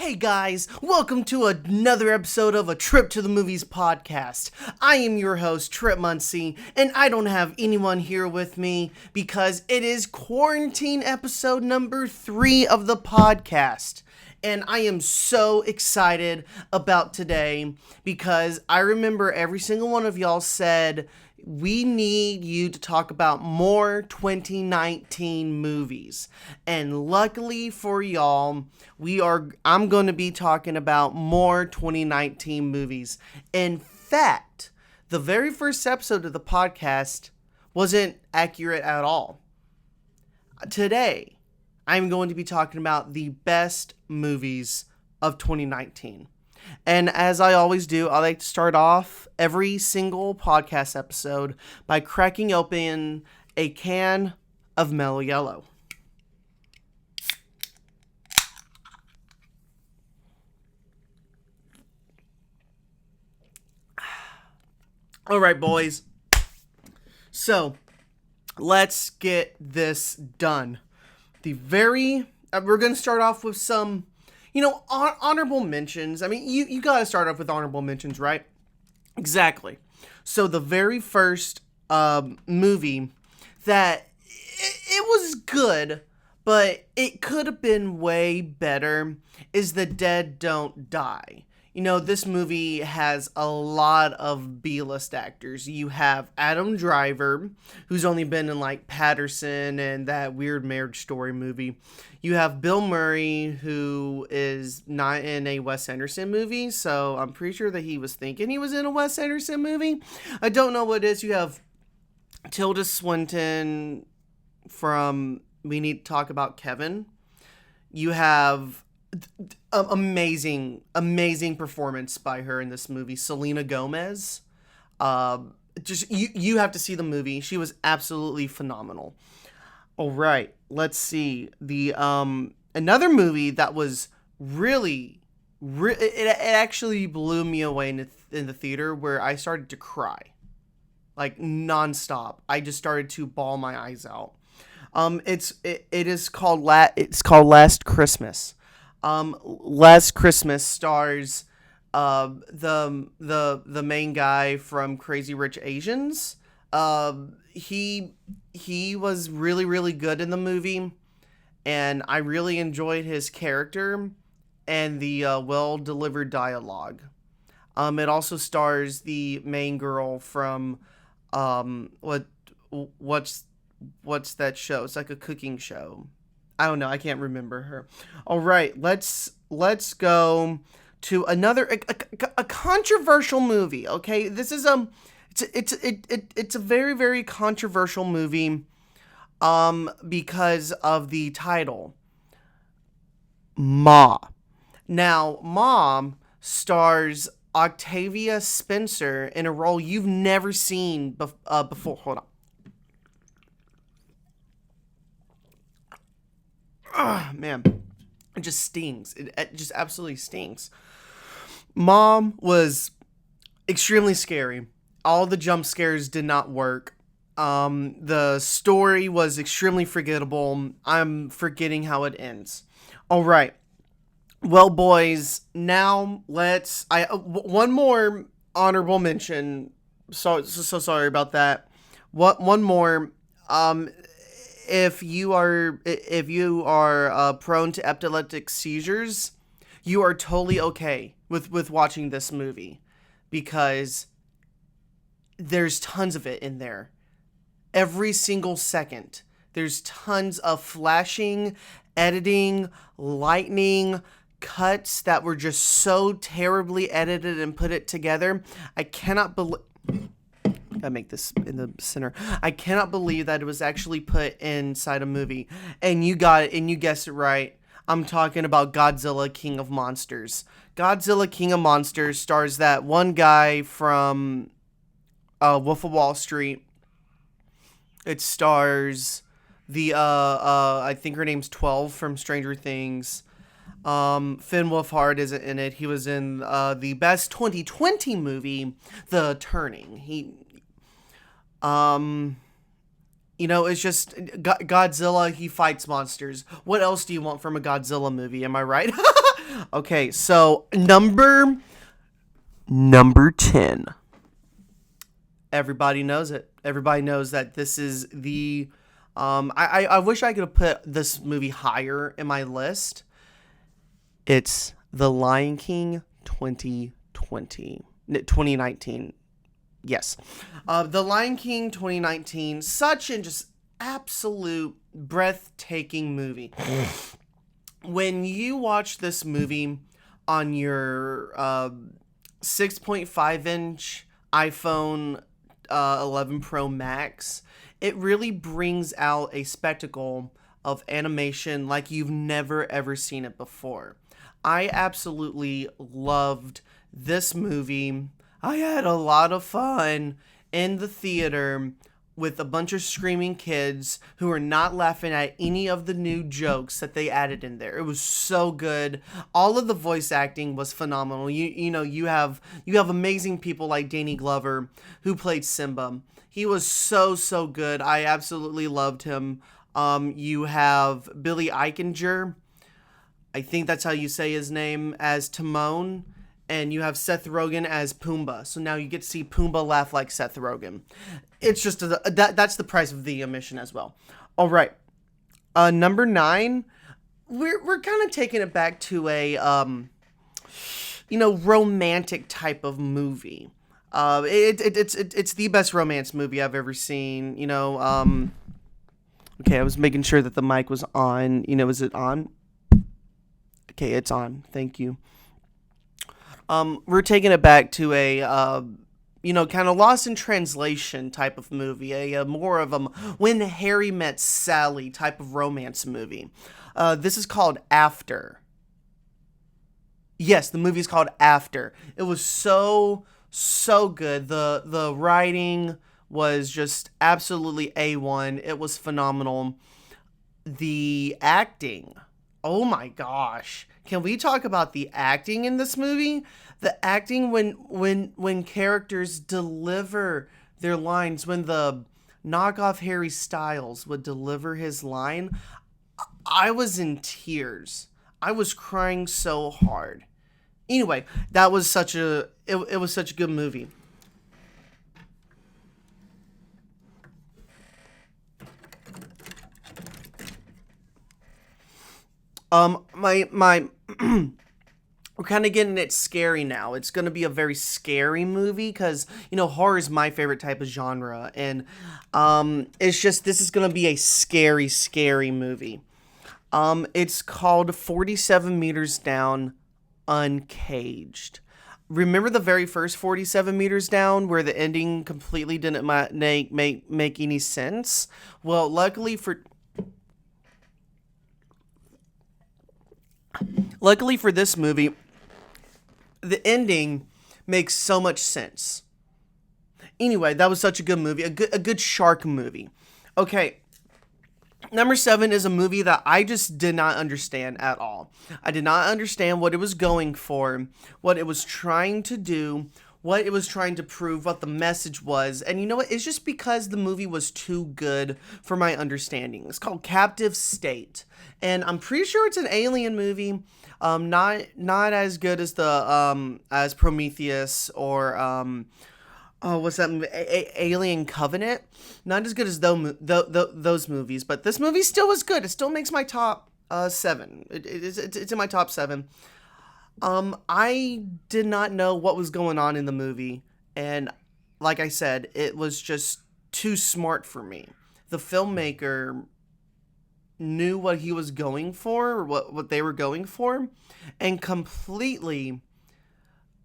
Hey guys, welcome to another episode of a Trip to the Movies podcast. I am your host, Tripp, and I don't have anyone here with me because it is quarantine episode number 3 of the podcast. And I am so excited about today because I remember every single one of y'all said, we need you to talk about more 2019 movies. And luckily for y'all, I'm going to be talking about more 2019 movies. In fact, the very first episode of the podcast wasn't accurate at all. Today, I'm going to be talking about the best movies of 2019. And as I always do, I like to start off every single podcast episode by cracking open a can of Mellow Yellow. All right, boys. So, let's get this done. We're going to start off with some honorable mentions. I mean, you got to start off with honorable mentions, right? Exactly. So the very first movie that it was good, but it could have been way better is The Dead Don't Die. You know, this movie has a lot of B-list actors. You have Adam Driver, who's only been in like Patterson and that Weird Marriage Story movie. You have Bill Murray, who is not in a Wes Anderson movie, so I'm pretty sure that he was thinking he was in a Wes Anderson movie. I don't know what it is. You have Tilda Swinton from We Need to Talk About Kevin. You have amazing performance by her in this movie, Selena Gomez. Just you have to see the movie. She was absolutely phenomenal. All right, let's see the another movie that was really it actually blew me away in the theater, where I started to cry like nonstop. I just started to bawl my eyes out. It's called Last Christmas. Last Christmas stars the main guy from Crazy Rich Asians. He was really good in the movie, and I really enjoyed his character and the well-delivered dialogue. It also stars the main girl from what's that show? It's like a cooking show. I don't know. I can't remember her. All right, let's go to another a controversial movie. Okay, this is it's a very controversial movie, because of the title, Ma. Now, Mom stars Octavia Spencer in a role you've never seen before. Hold on. Man, it just stings. It just absolutely stings. Mom was extremely scary. All the jump scares did not work. The story was extremely forgettable. I'm forgetting how it ends. All right. Well, boys, now one more honorable mention. So sorry about that. One more. If you are prone to epileptic seizures, you are totally okay with watching this movie, because there's tons of it in there. Every single second, there's tons of flashing, editing, lightning, cuts that were just so terribly edited and put it together. I cannot believe... I make this in the center. I cannot believe that it was actually put inside a movie. And you got it, and you guessed it right. I'm talking about Godzilla King of Monsters. Godzilla King of Monsters stars that one guy from Wolf of Wall Street. It stars the I think her name's 12 from Stranger Things. Finn Wolfhard isn't in it. He was in the best 2020 movie, The Turning. It's just Godzilla, he fights monsters. What else do you want from a Godzilla movie? Am I right? Okay, so number 10. Everybody knows it. Everybody knows that this is the I wish I could have put this movie higher in my list. It's The Lion King 2019. Yes. The Lion King 2019, such a just absolute breathtaking movie. When you watch this movie on your 6.5-inch iPhone 11 Pro Max, it really brings out a spectacle of animation like you've never ever seen it before. I absolutely loved this movie. I had a lot of fun in the theater with a bunch of screaming kids who are not laughing at any of the new jokes that they added in there. It was so good. All of the voice acting was phenomenal. You have amazing people like Danny Glover who played Simba. He was so good. I absolutely loved him. You have Billy Eichinger, I think that's how you say his name, as Timon, and you have Seth Rogen as Pumbaa. So now you get to see Pumbaa laugh like Seth Rogen. It's just that's the price of the omission as well. All right, number 9. We're kind of taking it back to a romantic type of movie. It's the best romance movie I've ever seen. Okay, I was making sure that the mic was on. Is it on? Okay, it's on. Thank you. We're taking it back to a kind of lost in translation type of movie, a more of a When Harry Met Sally type of romance movie. This is called After. Yes, the movie's called After. It was so good. The writing was just absolutely A1. It was phenomenal. The acting. Oh my gosh. Can we talk about the acting in this movie? The acting when characters deliver their lines, when the knockoff Harry Styles would deliver his line, I was in tears. I was crying so hard. Anyway, that was it was such a good movie. My we're kind of getting it scary now. It's going to be a very scary movie because, horror is my favorite type of genre. And it's just, this is going to be a scary, scary movie. It's called 47 Meters Down, Uncaged. Remember the very first 47 Meters Down where the ending completely didn't make any sense? Well, luckily for this movie, the ending makes so much sense. Anyway, that was such a good movie, a good shark movie. Okay, number 7 is a movie that I just did not understand at all. I did not understand what it was going for, what it was trying to do, what it was trying to prove, what the message was. And you know what? It's just because the movie was too good for my understanding. It's called Captive State. And I'm pretty sure it's an alien movie. Not as good as the as Prometheus or what's that movie? Alien Covenant. Not as good as those movies, but this movie still was good. It still makes my top 7. It's in my top 7. I did not know what was going on in the movie, and like I said, it was just too smart for me. The filmmaker knew what he was going for, or what they were going for, and completely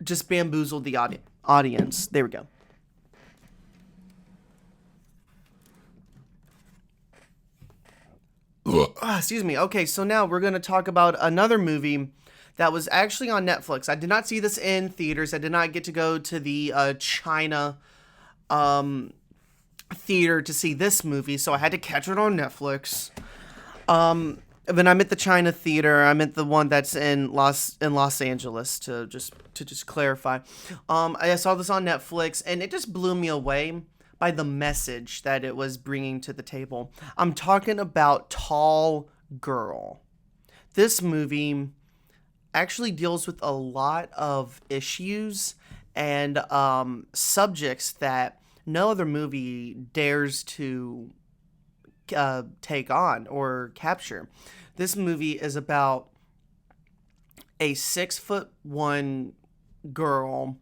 just bamboozled the audience. There we go. Excuse me. Okay, so now we're going to talk about another movie that was actually on Netflix. I did not see this in theaters. I did not get to go to the China theater to see this movie, so I had to catch it on Netflix. When I'm at the China theater, I'm at the one that's in Los Angeles, to just clarify. I saw this on Netflix, and it just blew me away by the message that it was bringing to the table. I'm talking about Tall Girl. This movie, actually deals with a lot of issues and subjects that no other movie dares to take on or capture. This movie is about a 6'1" girl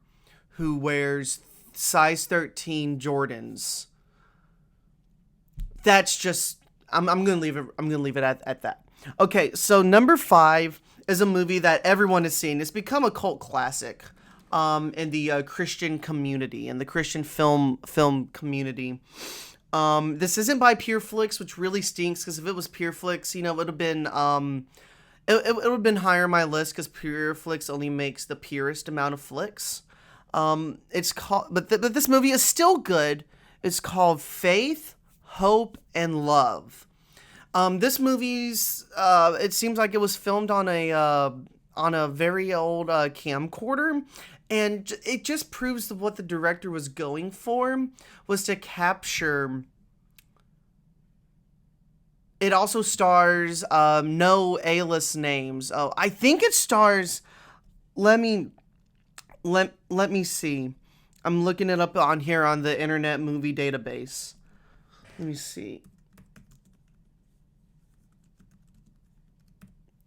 who wears size 13 Jordans. That's just I'm gonna leave it. I'm gonna leave it at that. Okay, so number 5 is a movie that everyone has seen. It's become a cult classic in the Christian community, in the Christian film community. This isn't by Pureflix, which really stinks because if it was Pureflix, it would have been it would have been higher on my list because Pureflix only makes the purest amount of flicks. It's called, but this movie is still good. It's called Faith, Hope, and Love. This movie's it seems like it was filmed on a very old camcorder, and it just proves that what the director was going for was to capture. It also stars no A-list names. Oh, I think it stars. Let me see. I'm looking it up on here on the Internet Movie Database. Let me see.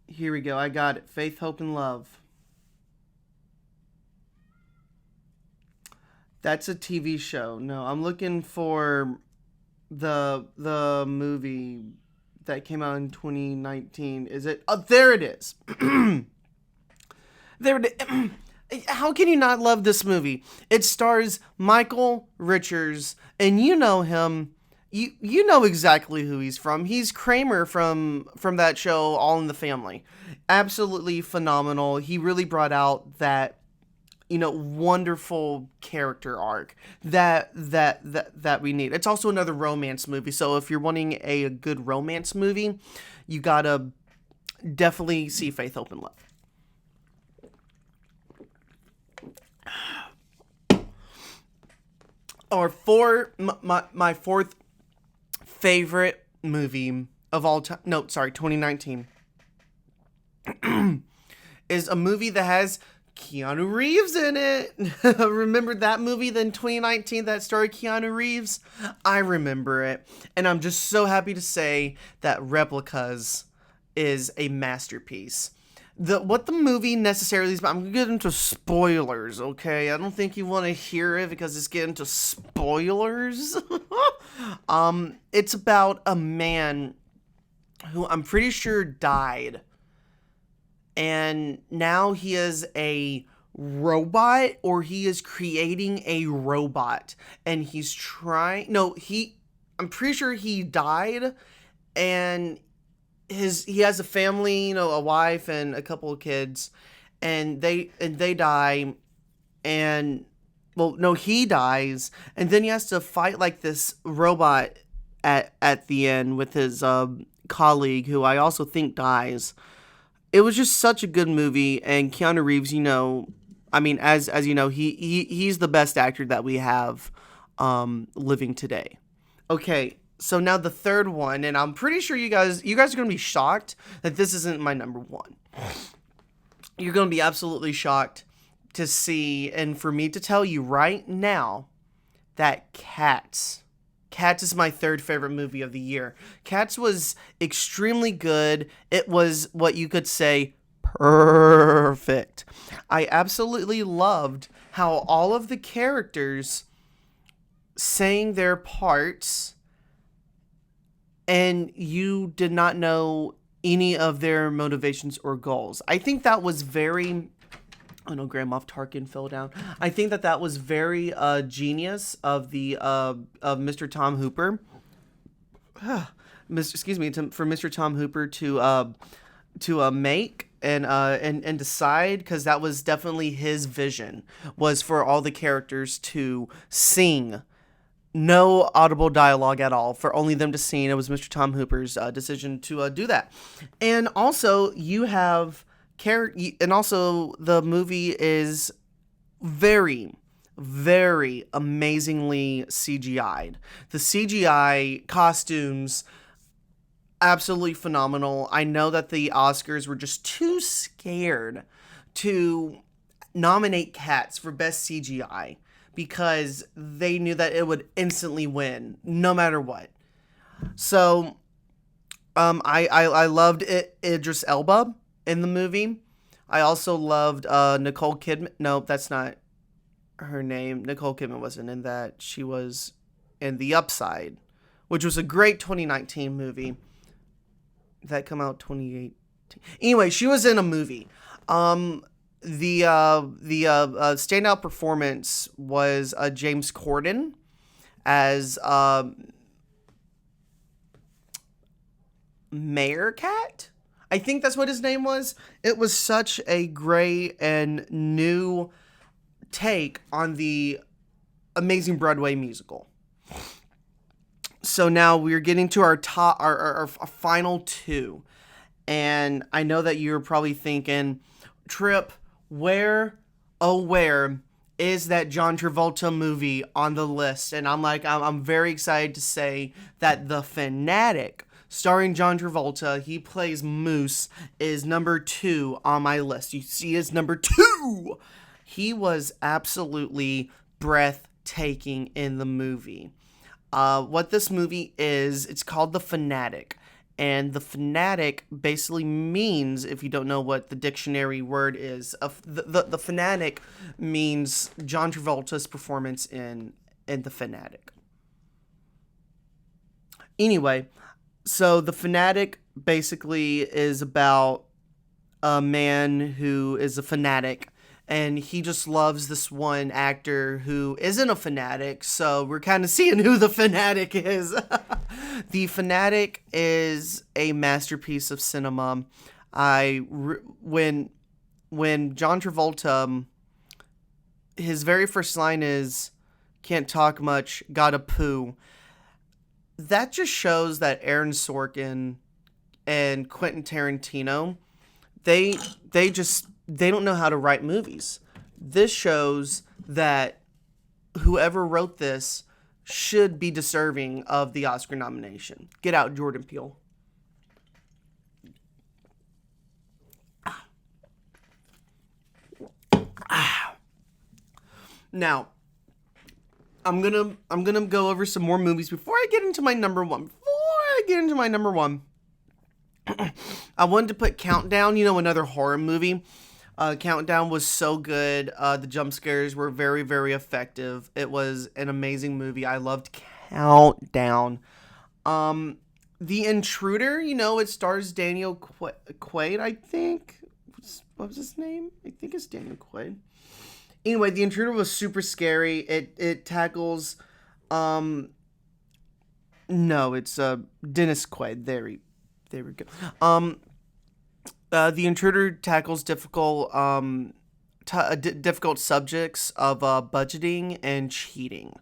Here we go. I got it. Faith, Hope, and Love. That's a TV show. No, I'm looking for the movie that came out in 2019. Is it? Oh, there it is. There it is. How can you not love this movie? It stars Michael Richards, and you know him. You know exactly who he's from. He's Kramer from that show All in the Family. Absolutely phenomenal. He really brought out that wonderful character arc that we need. It's also another romance movie. So if you're wanting a good romance movie, you gotta definitely see Faith, Hope, and Love. My fourth favorite movie of all time. No, sorry, 2019 is a movie that has Keanu Reeves in it. Remember that movie in 2019 that starred Keanu Reeves? I remember it. And I'm just so happy to say that Replicas is a masterpiece. What the movie necessarily is about, I'm going to get into spoilers, okay? I don't think you want to hear it because it's getting into spoilers. It's about a man who I'm pretty sure died. And now he is a robot, or he is creating a robot. And he's I'm pretty sure he died, and he has a family, a wife and a couple of kids, and they die, and well, no, he dies, and then he has to fight like this robot at the end with his colleague, who I also think dies. It was just such a good movie, and Keanu Reeves, as you know, he's the best actor that we have living today. Okay, so now the third one, and I'm pretty sure you guys are going to be shocked that this isn't my number one. You're going to be absolutely shocked to see, and for me to tell you right now, that Cats is my third favorite movie of the year. Cats was extremely good. It was what you could say perfect. I absolutely loved how all of the characters sang their parts, and you did not know any of their motivations or goals. I think that was very... Oh no, Grand Moff Tarkin fell down. I think that was very genius of Mr. Tom Hooper. For Mr. Tom Hooper to make and decide, because that was definitely his vision, was for all the characters to sing. No audible dialogue at all, for only them to sing. It was Mr. Tom Hooper's decision to do that. And also, you have... And also, the movie is very, very amazingly CGI'd. The CGI costumes absolutely phenomenal. I know that the Oscars were just too scared to nominate Cats for Best CGI because they knew that it would instantly win no matter what. So, I loved Idris Elba in the movie. I also loved Nicole Kidman. No, that's not her name. Nicole Kidman wasn't in that. She was in The Upside, which was a great 2019 movie. Did that come out 2018? Anyway, she was in a movie. The standout performance was James Corden as Mayor Cat. I think that's what his name was. It was such a great and new take on the amazing Broadway musical. So now we're getting to our final two. And I know that you're probably thinking, Tripp, where, oh, where is that John Travolta movie on the list? And I'm very excited to say that The Phanatic, starring John Travolta, he plays Moose, is number 2 on my list. You see, it's number 2. He was absolutely breathtaking in the movie. What this movie is, it's called The Phanatic. And the Phanatic basically means, if you don't know what the dictionary word is, the Phanatic means John Travolta's performance in The Phanatic. Anyway, so The Phanatic basically is about a man who is a fanatic, and he just loves this one actor who isn't a fanatic, so we're kind of seeing who the fanatic is. The Phanatic is a masterpiece of cinema. When John Travolta, his very first line is, "Can't talk much, gotta poo." That just shows that Aaron Sorkin and Quentin Tarantino, they don't know how to write movies. This shows that whoever wrote this should be deserving of the Oscar nomination. Get out, Jordan Peele. Now, I'm gonna go over some more movies before I get into my number one. I wanted to put Countdown, another horror movie. Countdown was so good. The jump scares were very, very effective. It was an amazing movie. I loved Countdown. The Intruder, it stars Daniel Quaid, I think. What was his name? I think it's Daniel Quaid. Anyway, The Intruder was super scary. It tackles, no, it's Dennis Quaid. There we go. The Intruder tackles difficult subjects of budgeting and cheating.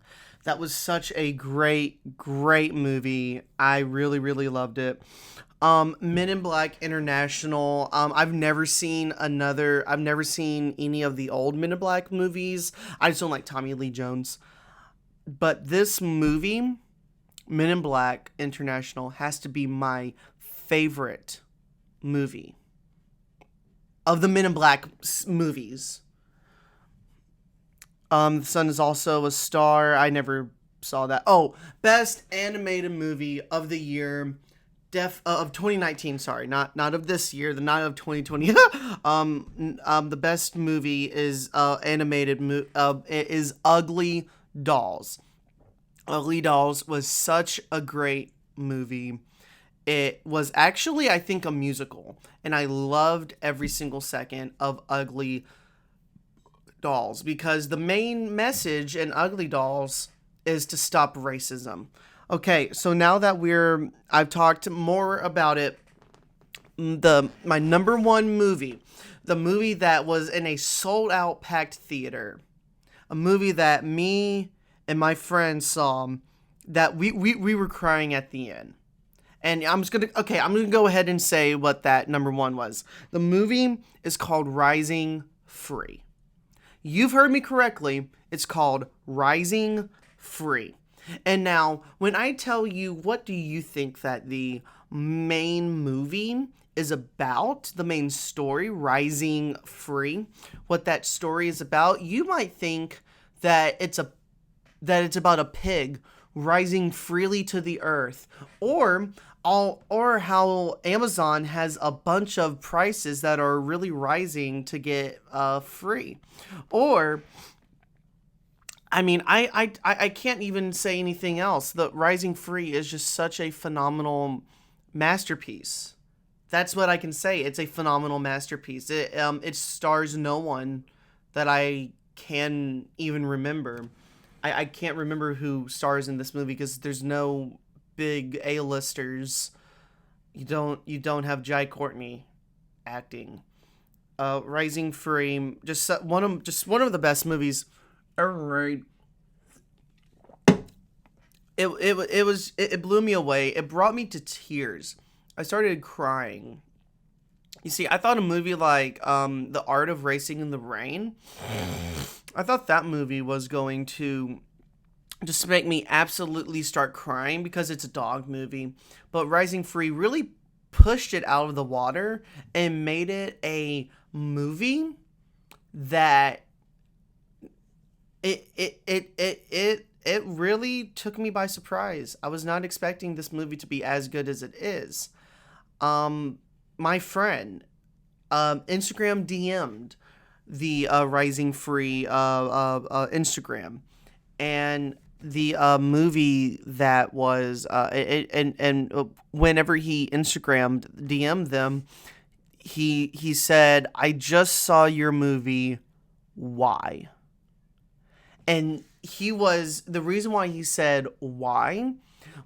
That was such a great movie. I really, really loved it. Men in Black International. I've never seen any of the old Men in Black movies. I just don't like Tommy Lee Jones. But this movie, Men in Black International, has to be my favorite movie of the Men in Black movies. The Sun is also a star. I never saw that. Oh, best animated movie of the year, of 2019. Sorry, not of this year. Not of 2020. The best movie is is Ugly Dolls. Ugly Dolls was such a great movie. It was actually, I think, a musical, and I loved every single second of Ugly Dolls because the main message in Ugly Dolls is to stop racism. Okay, so now that I've talked more about it, my number one movie, the movie that was in a sold-out packed theater, a movie that me and my friends saw, that we were crying at the end. And I'm gonna go ahead and say what that number one was. The movie is called Rising Free. You've heard me correctly. It's called Rising Free. And now, when I tell you, what do you think that the main movie is about, the main story, Rising Free, what that story is about, you might think that it's about a pig rising freely to the earth, or or how Amazon has a bunch of prices that are really rising to get free, or I mean, I can't even say anything else. The Rising Free is just such a phenomenal masterpiece. That's what I can say. It's a phenomenal masterpiece. It stars no one that I can even remember. I can't remember who stars in this movie because there's no big A-listers. You don't have Jai Courtney acting. Rising Free, just one of the best movies ever made. It blew me away. It brought me to tears. I started crying. You see, I thought a movie like The Art of Racing in the Rain, I thought that movie was going to just make me absolutely start crying because it's a dog movie. But Rising Free really pushed it out of the water and made it a movie that it really took me by surprise. I was not expecting this movie to be as good as it is. My friend, Instagram DM'd the Rising Free Instagram, and the movie that was and whenever he DM'd them, he said, "I just saw your movie. Why?" And the reason why he said why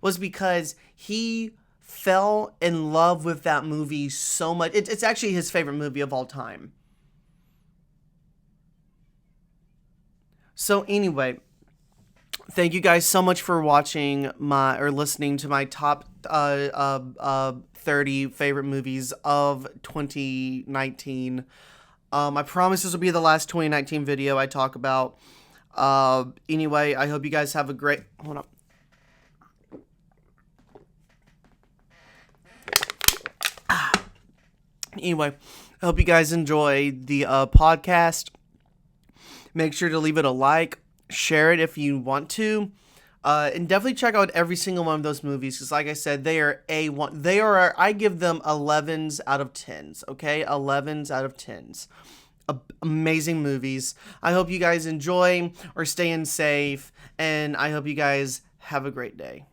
was because he fell in love with that movie so much. It's actually his favorite movie of all time. So anyway, thank you guys so much for watching listening to my top 30 favorite movies of 2019. I promise this will be the last 2019 video I talk about. Anyway, I hope you guys have a great... Hold on. Anyway, I hope you guys enjoy the podcast. Make sure to leave it a like. Share it if you want to. And definitely check out every single one of those movies. Because like I said, they are A1. I give them 11s out of 10s. Okay? 11s out of 10s. Amazing movies. I hope you guys enjoy or staying safe. And I hope you guys have a great day.